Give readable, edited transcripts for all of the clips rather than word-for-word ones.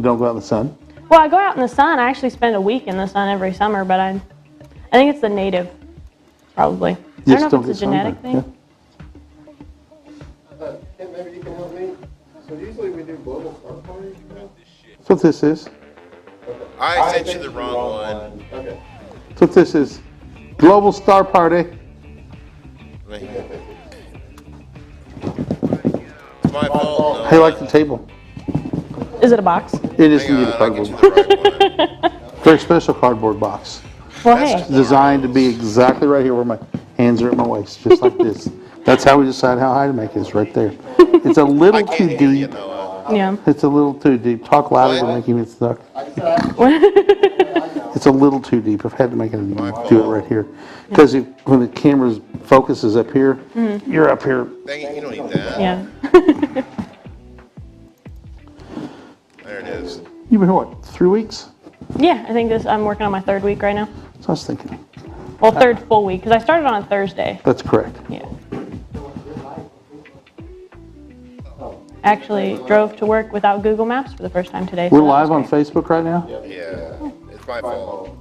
Don't go out in the sun? Well, I go out in the sun. I actually spend a week in the sun every summer, but I think it's the native, probably. I don't know if it's a genetic thing. Yeah. Maybe you can help me. So usually we do global star parties. That's what this is. I sent you the wrong one. Okay. That's what this is. Global Star Party. It's my fault. No, How you like the table? Is it a box? It is hang indeed a on, I'll get cardboard. you the right one. Very special cardboard box. Well, hey. Designed to be exactly right here where my hands are at my waist, just like this. That's how we decide how high to make it. It's right there. It's a little I too can't hear you, deep. Noah. Yeah. It's a little too deep. Talk louder to make him get stuck. It's a little too deep. I've had to make it do it right here. Because when the camera's focus is up here, you're up here. Dang it, you don't need that. Yeah. There it is. You've been here, what, 3 weeks? Yeah, I think I'm working on my 3rd week right now. So I was thinking. Well, 3rd full week, because I started on a Thursday. That's correct. Yeah. Actually drove to work without Google Maps for the first time today. We're so that live on was great. Facebook right now? Yeah, it's my fault.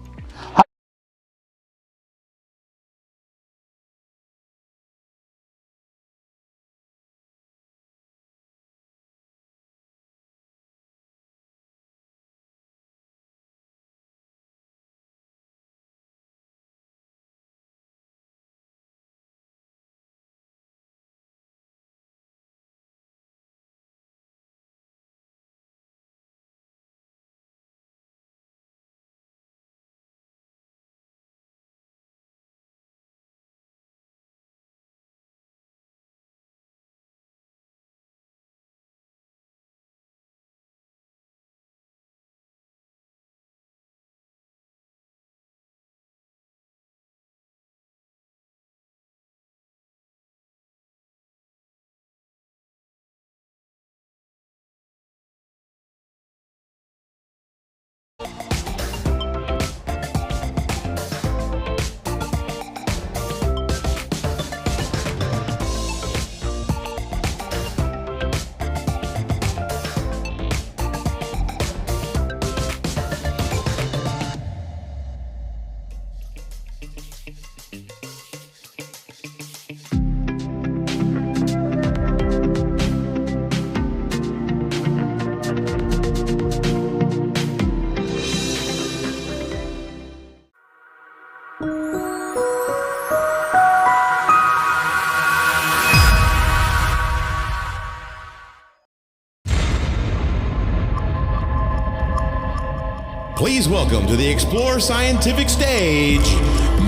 Please welcome to the Explore Scientific stage,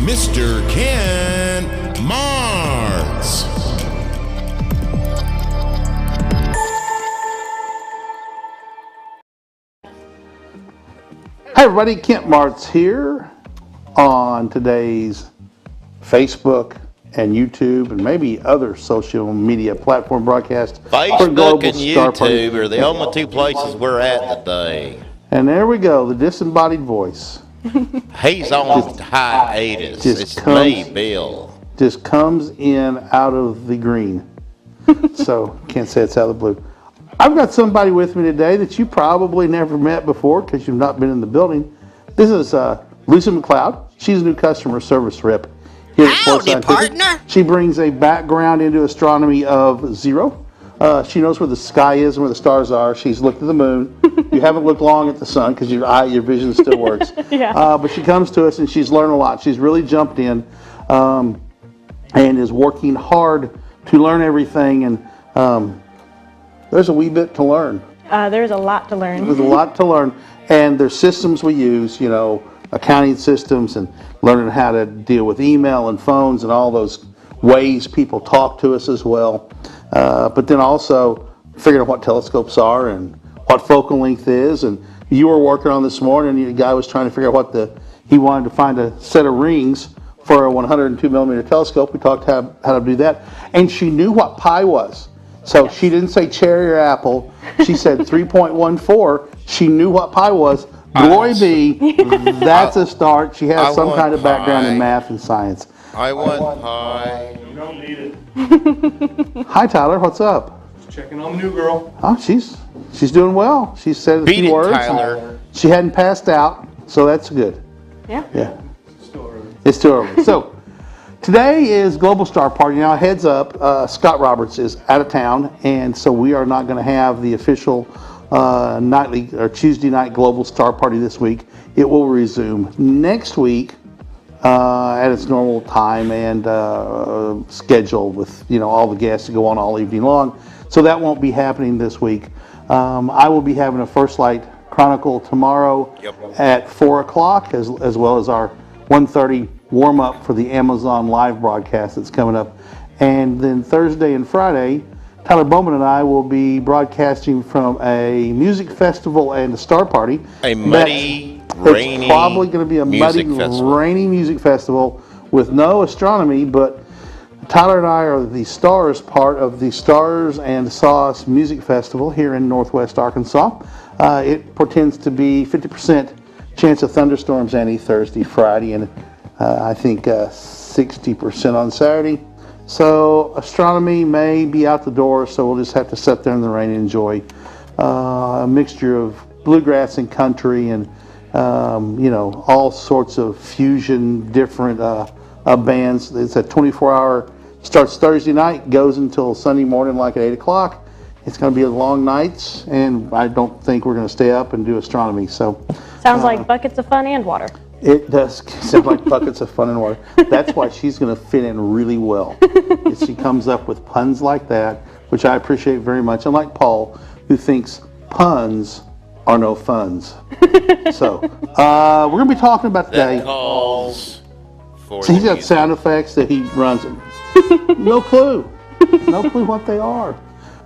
Mr. Ken Martz. Hey everybody, Kent Martz here on today's Facebook and YouTube and maybe other social media platform broadcast. for Facebook Global and Star Party. YouTube are the only two places we're at today. And there we go, the disembodied voice. He's on hiatus. just It's comes- me, Bill. Just comes in out of the green. So, can't say it's out of the blue. I've got somebody with me today that you probably never met before because you've not been in the building. This is Lucy Mcleod. She's a new customer service rep here at Explore Howdy, Scientific. partner. She brings a background into astronomy of zero. She knows where the sky is and where the stars are. She's looked at the moon. You haven't looked long at the sun because your vision still works. Yeah. But she comes to us and she's learned a lot. She's really jumped in and is working hard to learn everything. And there's a wee bit to learn. There's a lot to learn. There's a lot to learn. And there's systems we use, you know, accounting systems and learning how to deal with email and phones and all those ways people talk to us as well. But then also figuring out what telescopes are and what focal length is. And you were working on this morning, and the guy was trying to figure out he wanted to find a set of rings for a 102 millimeter telescope. We talked how to do that. And she knew what pi was. So she didn't say cherry or apple. She said 3.14. She knew what pi was. Glory be, that's a start. She has some kind of background in math and science. I want pie. You don't need it. Hi, Tyler. What's up? Just checking on the new girl. Oh, she's She's doing well. She said a Beat few it, words. Tyler. She hadn't passed out, so that's good. Yeah. Yeah. It's still early. So today is Global Star Party. Now, heads up, Scott Roberts is out of town, and so we are not going to have the official nightly or Tuesday night Global Star Party this week. It will resume next week at its normal time and schedule with all the guests to go on all evening long. So that won't be happening this week. I will be having a First Light Chronicle tomorrow at 4 o'clock, as well as our 1:30 warm up for the Amazon live broadcast that's coming up. And then Thursday and Friday, Tyler Bowman and I will be broadcasting from a music festival and a star party. A muddy, rainy It's probably going to be a muddy, festival. rainy music festival with no astronomy, but Tyler and I are the stars part of the Stars and Sauce Music Festival here in Northwest Arkansas. It portends to be 50% chance of thunderstorms any Thursday, Friday, and I think 60% on Saturday. So astronomy may be out the door, so we'll just have to sit there in the rain and enjoy a mixture of bluegrass and country and all sorts of fusion, different bands. It's a 24-hour, starts Thursday night, goes until Sunday morning like at 8 o'clock. It's going to be long nights, and I don't think we're going to stay up and do astronomy. So Sounds like buckets of fun and water. it does sound like buckets of fun and water. That's why she's going to fit in really well. If she comes up with puns like that, which I appreciate very much, unlike Paul, who thinks puns are no funs. So we're going to be talking about today. That calls for So he's the got music. sound effects that he runs. No clue. No clue what they are.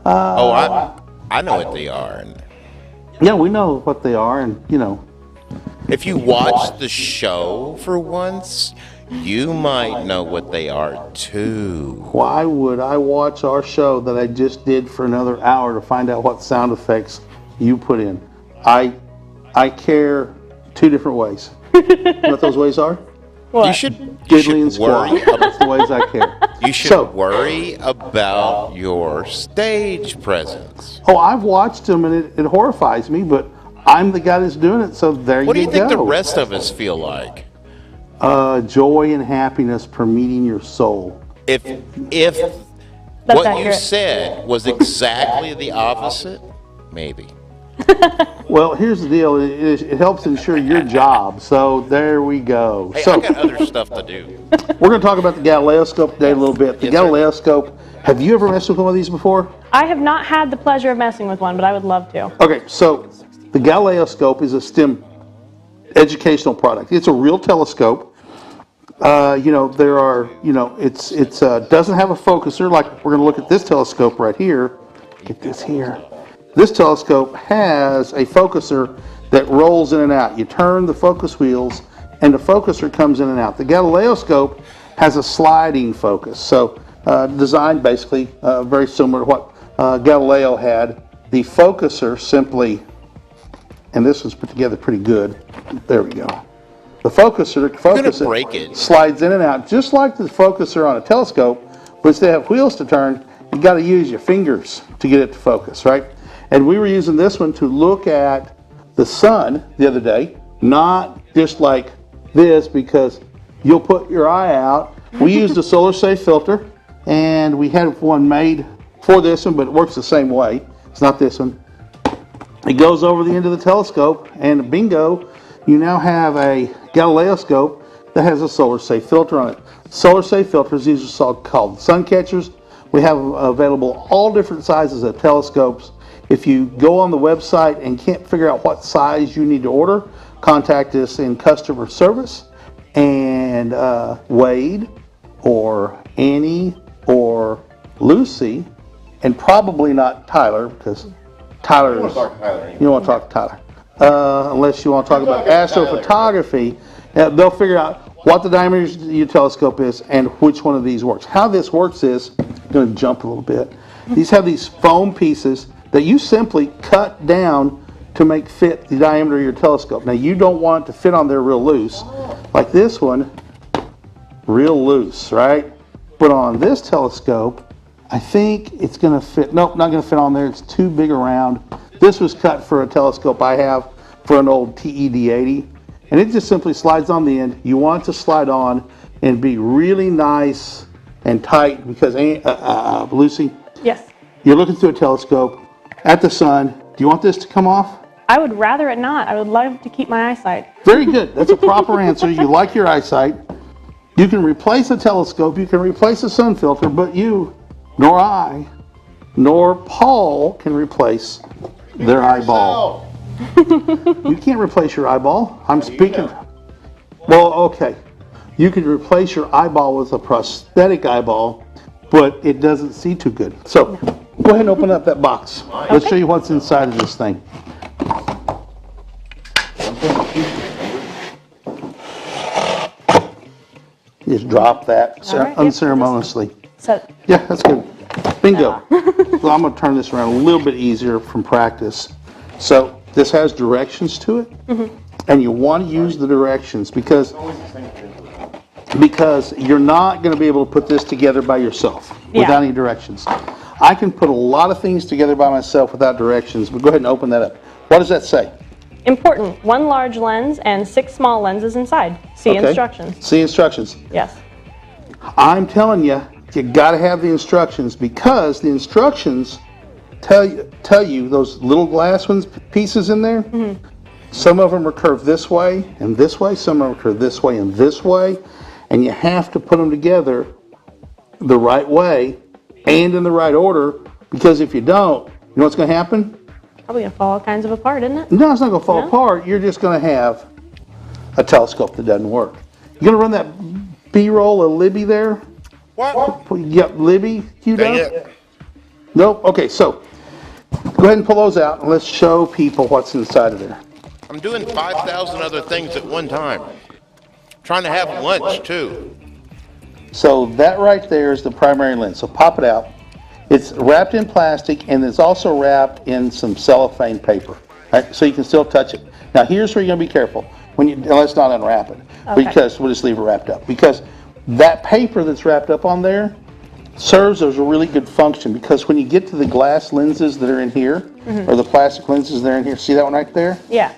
I know what they are. And Yeah, we know what they are, and if you watch the show for once, you might know what they are too. why would I watch our show that I just did for another hour to find out what sound effects you put in? I care two different ways. You know what those ways are? What? You should Diddly and squat. worry. That's the ways I care. You should So- worry about your stage presence. Oh, I've watched them, and it horrifies me, but I'm the guy that's doing it, so there What do you you think go. the rest of us feel like? Joy and happiness permeating your soul. If That's what you accurate. said was exactly the opposite, maybe. Well, here's the deal. It helps ensure your job, so there we go. Hey, So I got other stuff to do. we're going to talk about the Galileo Scope today a little bit. The Yes, sir. Galileo Scope, have you ever messed with one of these before? I have not had the pleasure of messing with one, but I would love to. Okay, so the Galileo Scope is a STEM educational product. It's a real telescope. There are, it's doesn't have a focuser like we're going to look at this telescope right here. Get this here. This telescope has a focuser that rolls in and out. You turn the focus wheels and the focuser comes in and out. The Galileo Scope has a sliding focus. So designed basically very similar to what Galileo had. The focuser simply, and this was put together pretty good. There we go. The focuser break it. slides in and out just like the focuser on a telescope, but instead of wheels to turn, you got to use your fingers to get it to focus, right? And we were using this one to look at the sun the other day, not just like this because you'll put your eye out. We used a solar safe filter, and we had one made for this one, but it works the same way. It's not this one. It goes over the end of the telescope, and bingo, you now have a Galileo Scope that has a solar safe filter on it. Solar safe filters, these are called sun catchers. We have available all different sizes of telescopes. If you go on the website and can't figure out what size you need to order, contact us in customer service, and Wade or Annie or Lucy, and probably not Tyler, because Tyler is, you don't want to talk to Tyler. Unless you want to talk about astrophotography, they'll figure out what the diameter of your telescope is and which one of these works. How this works is, I'm going to jump a little bit. These have these foam pieces that you simply cut down to make fit the diameter of your telescope. Now you don't want it to fit on there real loose, like this one, real loose, right? But on this telescope, I think it's going to fit, nope, not going to fit on there. It's too big around. This was cut for a telescope I have for an old TED-80, and it just simply slides on the end. You want it to slide on and be really nice and tight because, Lucy, Yes. you're looking through a telescope at the sun. Do you want this to come off? I would rather it not. I would love to keep my eyesight. Very good. That's a proper answer. You like your eyesight. You can replace a telescope. You can replace a sun filter, but you, nor I, nor Paul can replace their eyeball. You can't replace your eyeball. I'm speaking. Well, okay. You can replace your eyeball with a prosthetic eyeball, but it doesn't see too good. So go ahead and open up that box. Let's show you what's inside of this thing. Just drop that All right, unceremoniously. So, Yeah, that's good. Bingo. So I'm going to turn this around a little bit easier from practice. So this has directions to it, and you want to use the directions because you're not going to be able to put this together by yourself without any directions. I can put a lot of things together by myself without directions, but go ahead and open that up. What does that say? important, 1 large lens and 6 small lenses inside. See Okay. instructions. See instructions. Yes. I'm telling you, you got to have the instructions because the instructions tell you those little glass ones, pieces in there. Some of them are curved this way and this way. Some of them are curved this way and this way. And you have to put them together the right way and in the right order because if you don't, you know what's going to happen? Probably going to fall all kinds of apart, isn't it? No, it's not going to fall No? apart. You're just going to have a telescope that doesn't work. You're going to run that B-roll of Libby there? What? Yep, Libby queued Dang up? it. Nope. Okay, so go ahead and pull those out and let's show people what's inside of there. I'm doing 5,000 other things at one time. Trying to have lunch, too. So that right there is the primary lens. So pop it out. It's wrapped in plastic and it's also wrapped in some cellophane paper, right? So you can still touch it. Now here's where you're gonna be careful. Let's not unwrap it, Okay. because we'll just leave it wrapped up. Because that paper that's wrapped up on there serves as a really good function. Because when you get to the glass lenses that are in here, or the plastic lenses that are in here, see that one right there? Yeah.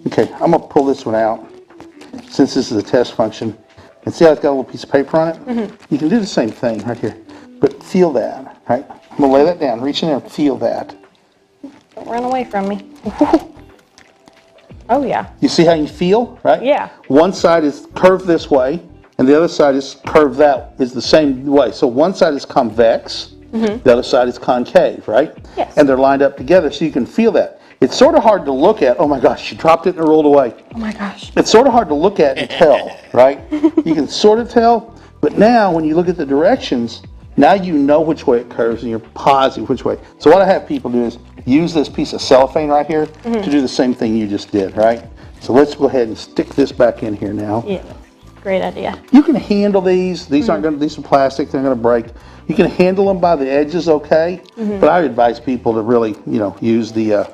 Okay, I'm gonna pull this one out since this is a test function. And see how it's got a little piece of paper on it? You can do the same thing right here, but feel that, right? I'm gonna lay that down, reach in there and feel that. Don't run away from me. Oh, yeah. You see how you feel, right? Yeah. One side is curved this way, and the other side is curved is the same way. So one side is convex, the other side is concave, right? Yes. And they're lined up together so you can feel that. It's sort of hard to look at. Oh my gosh, she dropped it and it rolled away. Oh, my gosh. It's sort of hard to look at and tell, right? You can sort of tell, but now when you look at the directions, now you know which way it curves and you're positive which way. So what I have people do is use this piece of cellophane right here to do the same thing you just did, right? So let's go ahead and stick this back in here now. Yeah. Great idea. You can handle these. These aren't going to, these are plastic, they're going to break. You can handle them by the edges, okay? But I would advise people to really, use the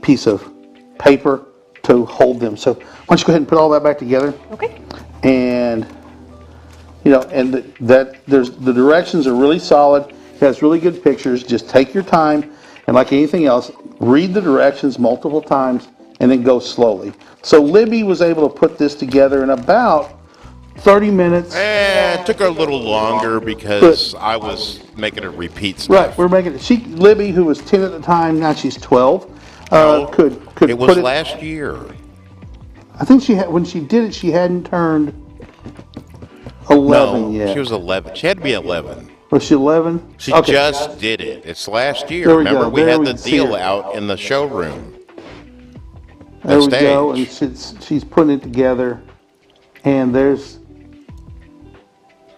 piece of paper to hold them. So why don't you go ahead and put all that back together? Okay. And there's the directions are really solid. It has really good pictures. Just take your time, and like anything else, read the directions multiple times and then go slowly. So Libby was able to put this together in about 30 minutes. It took her a little longer because I was making her repeat stuff. Right, we're making it. Libby, who was 10 at the time, now she's 12. Could It was put it. last year. I think when she did it, she hadn't turned 11 No, yet. she was 11. She had to be 11. Was she 11? She Okay. just did it. It's last year. There we Remember, go. we There had we the can see deal her. out in the showroom. There we go, and stage. she's putting it together, and there's.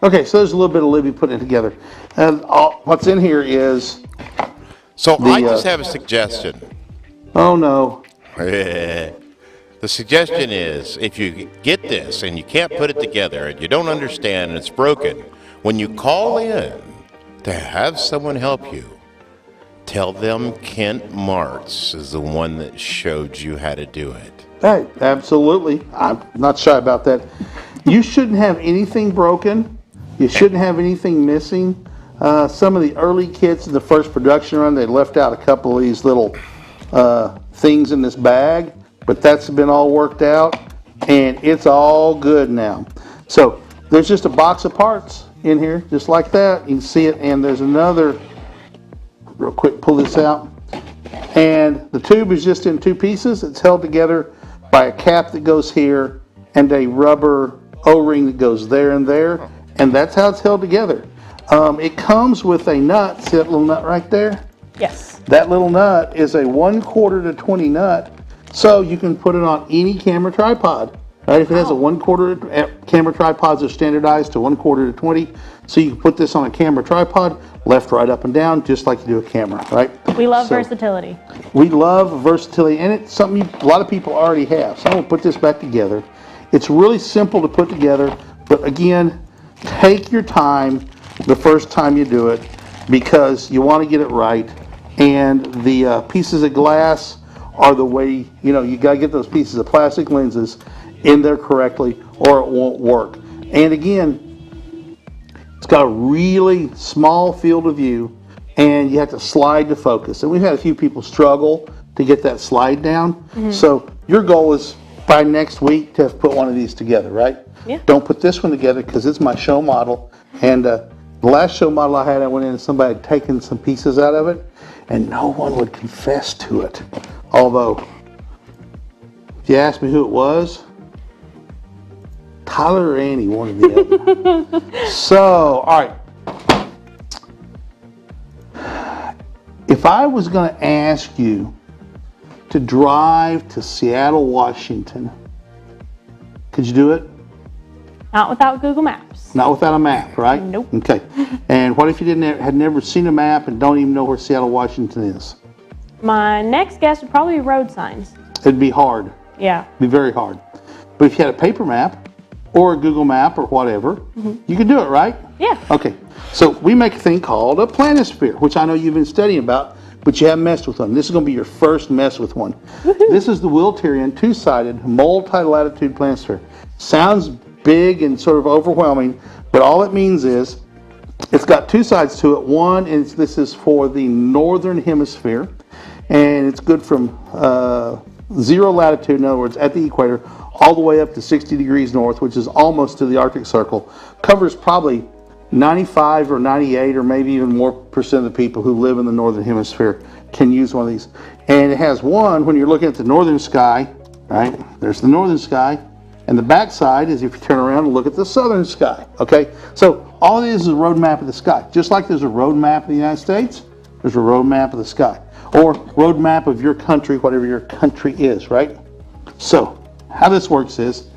Okay, so there's a little bit of Libby putting it together, and what's in here is. So I the, just have a suggestion. Oh no! The suggestion is, if you get this and you can't put it together and you don't understand and it's broken, when you call in to have someone help you, tell them Kent Martz is the one that showed you how to do it. Hey, absolutely. I'm not shy about that. You shouldn't have anything broken. You shouldn't have anything missing. Some of the early kits in the first production run, they left out a couple of these little things in this bag, but that's been all worked out, and it's all good now. So there's just a box of parts in here, just like that. You can see it, and there's another, real quick, pull this out. And the tube is just in two pieces. It's held together by a cap that goes here and a rubber O-ring that goes there and there, and that's how it's held together. It comes with a nut. See that little nut right there? Yes. That little nut is a 1/4 to 20 nut, so you can put it on any camera tripod. Right? If it has a 1/4, camera tripods are standardized to 1/4 to 20, so you can put this on a camera tripod, left, right, up, and down, just like you do a camera, right? We love versatility. We love versatility, and it's something a lot of people already have. So I'm going to put this back together. It's really simple to put together, but again, take your time the first time you do it, because you want to get it right. And the pieces of glass are the way, you got to get those pieces of plastic lenses in there correctly, or it won't work. And again, it's got a really small field of view, and you have to slide to focus. And we've had a few people struggle to get that slide down. So your goal is by next week to have put one of these together, right? Yeah. Don't put this one together because it's my show model. And the last show model I had, I went in and somebody had taken some pieces out of it, and no one would confess to it. Although, if you ask me who it was, Tyler or Annie, one of the other. So, all right. If I was going to ask you to drive to Seattle, Washington, could you do it? Not without Google Maps. Not without a map, right? Nope. Okay. And what if you had never seen a map and don't even know where Seattle, Washington is? My next guess would probably be road signs. It'd be hard. Yeah. It'd be very hard. But if you had a paper map or a Google map or whatever, you could do it, right? Yeah. Okay. So we make a thing called a planosphere, which I know you've been studying about, but you haven't messed with one. This is going to be your first mess with one. This is the Wilterian two-sided multi-latitude planosphere. Sounds big and sort of overwhelming, but all it means is it's got two sides to it. One is this is for the northern hemisphere, and it's good from 0 latitude, in other words, at the equator, all the way up to 60 degrees north, which is almost to the Arctic Circle. Covers probably 95 or 98 or maybe even more percent of the people who live in the northern hemisphere can use one of these. And it has one, when you're looking at the northern sky, right? There's the northern sky. And the back side is if you turn around and look at the southern sky, okay? So all it is a road map of the sky. Just like there's a road map of the United States, there's a road map of the sky. Or road map of your country, whatever your country is, right? So how this works is,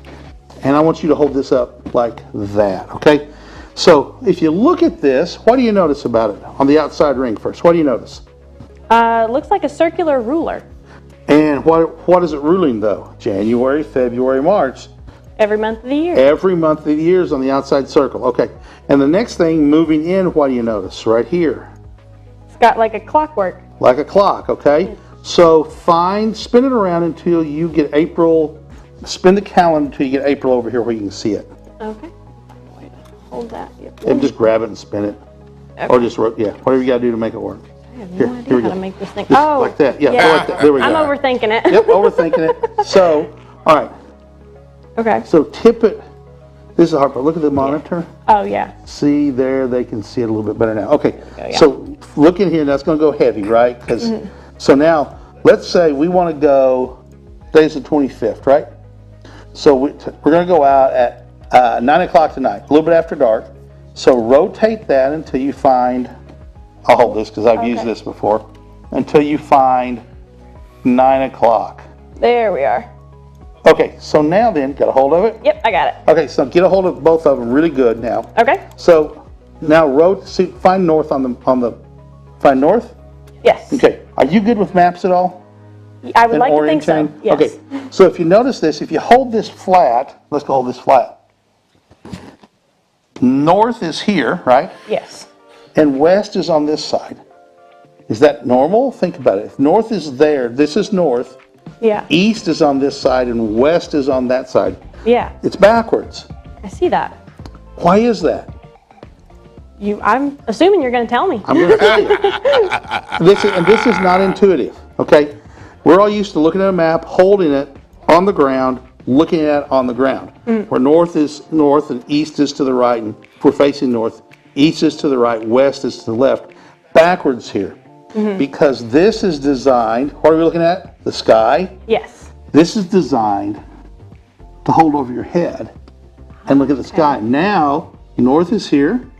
and I want you to hold this up like that, okay? So if you look at this, what do you notice about it? On the outside ring first, what do you notice? Looks like a circular ruler. And what is it ruling though? January, February, March. Every month of the year. Every month of the year is on the outside circle. Okay. And the next thing, moving in, what do you notice? Right here. It's got like a clockwork. Like a clock, okay? So spin it around until you get April. Spin the calendar until you get April over here where you can see it. Okay. Wait, hold that. Yep. And just grab it and spin it. Okay. Or just, whatever you got to do to make it work. I have Here, no here idea we how go. to make this thing. Just Oh, like that. Yeah, yeah. like that. There we go. I'm overthinking it. Yep, overthinking it. So, all right. Okay. So tip it. This is hard part. Look at the monitor. Oh, yeah. See there, they can see it a little bit better now. Okay, go, yeah. so look in here, that's going to go heavy, right? So now, let's say we want to go, today's the 25th, right? So we're going to go out at 9 o'clock tonight, a little bit after dark. So rotate that until you find, I'll hold this because I've used this before, until you find 9 o'clock. There we are. Okay, so now then, got a hold of it? Yep, I got it. Okay, so get a hold of both of them really good now. Okay. So now find north find north? Yes. Okay. Are you good with maps at all? I would And like to think so. orienting? Yes. Okay. So if you notice this, if you hold this flat, let's go hold this flat. North is here, right? Yes. And west is on this side. Is that normal? Think about it. If north is there, this is north, Yeah. east is on this side, and west is on that side. Yeah. It's backwards. I see that. Why is that? I'm assuming you're going to tell me. I'm going to tell you. This is not intuitive, okay? We're all used to looking at a map, holding it on the ground, looking at it on the ground. Where north is north and east is to the right, and if we're facing north, east is to the right, west is to the left. Backwards here. Because this is designed, what are we looking at? The sky. Yes. This is designed to hold over your head and look at the sky. Now, north is here,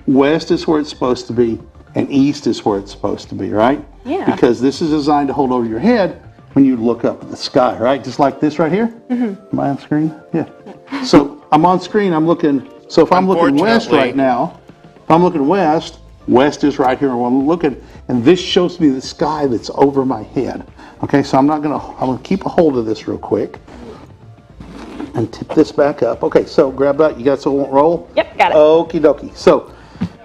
west is where it's supposed to be, and east is where it's supposed to be, right? Yeah. Because this is designed to hold over your head when you look up at the sky, right? Just like this right here. Am I on screen? Yeah. So I'm on screen, I'm looking, so if I'm looking west Unfortunately- right now, if I'm looking west, west is right here, and I'm looking, and this shows me the sky that's over my head. Okay, so I'm gonna keep a hold of this real quick and tip this back up. Okay, so grab that, you got so it won't roll? Yep, got it. Okie dokie. So,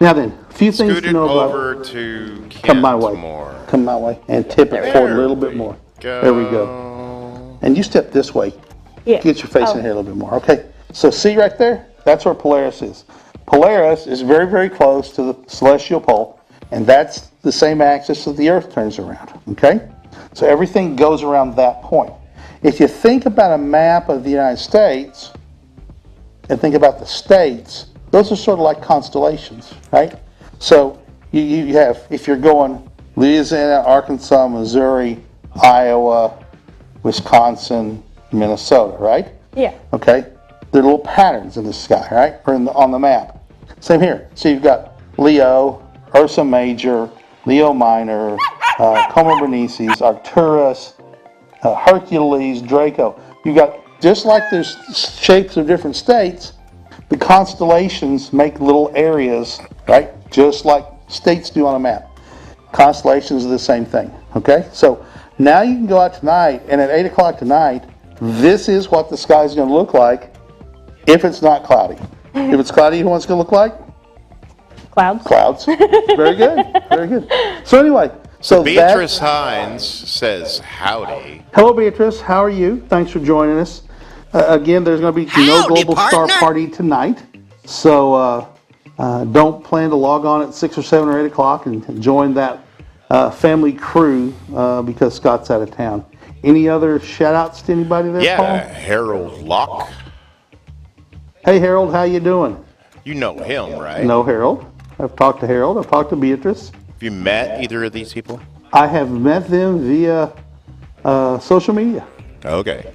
now then, a few things Scoot to it know about. over to Kent Come my way. more. Come my way. And tip it forward a little bit more. There we go. And you step this way. Yeah. Get your face in here a little bit more. Okay. So see right there? That's where Polaris is. Polaris is very, very close to the celestial pole, and that's the same axis that the Earth turns around. Okay? So everything goes around that point. If you think about a map of the United States and think about the states, those are sort of like constellations, right? So you have, if you're going Louisiana, Arkansas, Missouri, Iowa, Wisconsin, Minnesota, right? Yeah. Okay? There are little patterns in the sky, right? Or on the map. Same here. So you've got Leo, Ursa Major, Leo Minor, Coma Berenices, Arcturus, Hercules, Draco. You've got, just like there's shapes of different states, the constellations make little areas, right? Just like states do on a map. Constellations are the same thing, okay? So now you can go out tonight, and at 8 o'clock tonight, this is what the sky is going to look like if it's not cloudy. If it's cloudy, you know what it's going to look like? Clouds. Clouds. Very good. Very good. So anyway, so Beatrice Hines says howdy. hello, Beatrice. How are you? Thanks for joining us. Again, there's going to be no Howdy, Global Star partner. Party tonight. So don't plan to log on at 6 or 7 or 8 o'clock and join that family crew because Scott's out of town. Any other shout-outs to anybody there, Yeah, Paul? Harold Locke. Hey, Harold, how you doing? You know him, right? No, Harold. I've talked to Harold. I've talked to Beatrice. Have you met either of these people? I have met them via social media. Okay.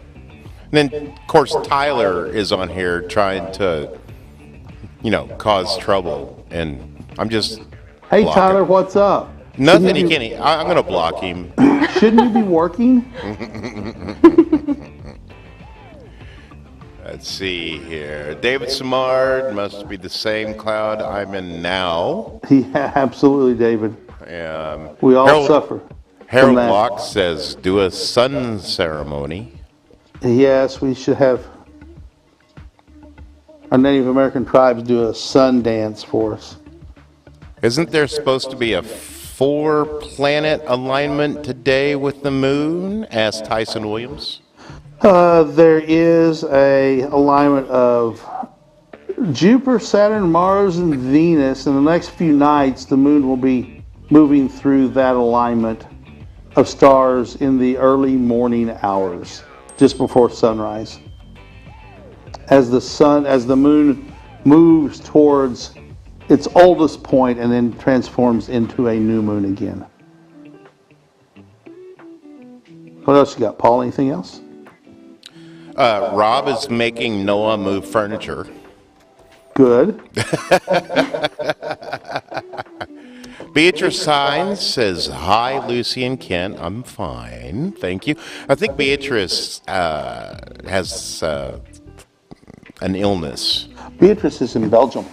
And then, of course, Tyler is on here trying to, cause trouble. And I'm just. Hey, block Tyler, him. what's up? Nothing he can't. I'm going to block him. Shouldn't you be working? Let's see here. David Samard must be the same cloud I'm in now. Yeah, absolutely, David. Um, We all Harold- suffer. Harold from that. Locke says, do a sun ceremony. Yes, we should have our Native American tribes do a sun dance for us. Isn't there supposed to be a 4-planet alignment today with the moon? Asked Tyson Williams. There is a alignment of Jupiter, Saturn, Mars, and Venus. In the next few nights, the moon will be moving through that alignment of stars in the early morning hours, just before sunrise. As the moon moves towards its oldest point and then transforms into a new moon again. What else you got, Paul? Anything else? Rob is making Noah move furniture. Good. Beatrice Hines says, hi, Lucy and Kent. I'm fine. Thank you. I think Beatrice has an illness. Beatrice is in Belgium.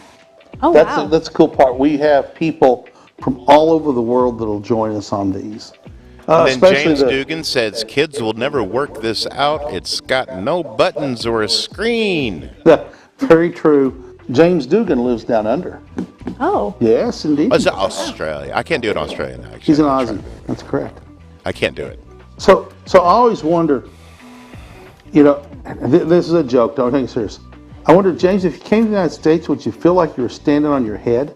Oh, That's wow. that's a cool part. We have people from all over the world that'll join us on these. And then Especially James the, Dugan says, kids will never work this out. It's got no buttons or a screen. very true. James Dugan lives down under. Oh. Yes, indeed. It's Australia. I can't do it in Australian, actually. He's an Aussie. That's correct. I can't do it. So I always wonder, this is a joke, don't take it serious. I wonder, James, if you came to the United States, would you feel like you were standing on your head?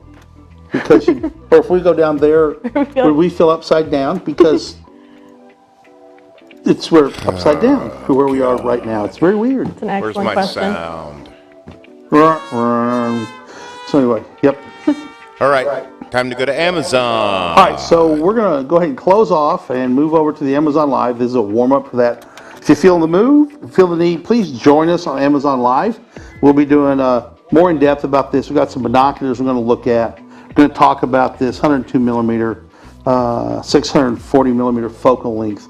Because or if we go down there, would we feel upside down? Because we're upside down to where we are right now. It's very weird. It's an Where's excellent my question. sound? So anyway, yep. All right, time to go to Amazon. All right, so we're going to go ahead and close off and move over to the Amazon Live. This is a warm-up for that. If you feel the need, please join us on Amazon Live. We'll be doing more in-depth about this. We've got some binoculars we're going to look at. We're going to talk about this 102 millimeter, 640 millimeter focal length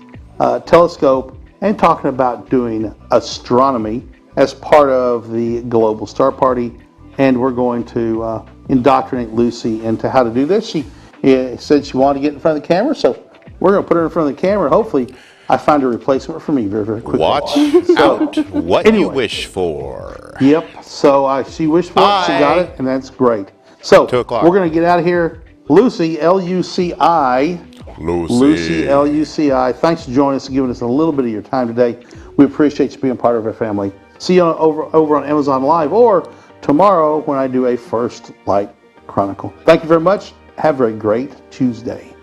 telescope, and talking about doing astronomy as part of the Global Star Party. And we're going to indoctrinate Lucy into how to do this. She said she wanted to get in front of the camera, so we're going to put her in front of the camera. Hopefully, I find a replacement for me very, very quickly. Watch out what you wish for. Yep. So she wished for it. She got it, and that's great. So 2 o'clock. we're going to get out of here. Lucy, L-U-C-I. Lucy, L-U-C-I. Thanks for joining us and giving us a little bit of your time today. We appreciate you being part of our family. See you over on Amazon Live or tomorrow when I do a First Light Chronicle. Thank you very much. Have a great Tuesday.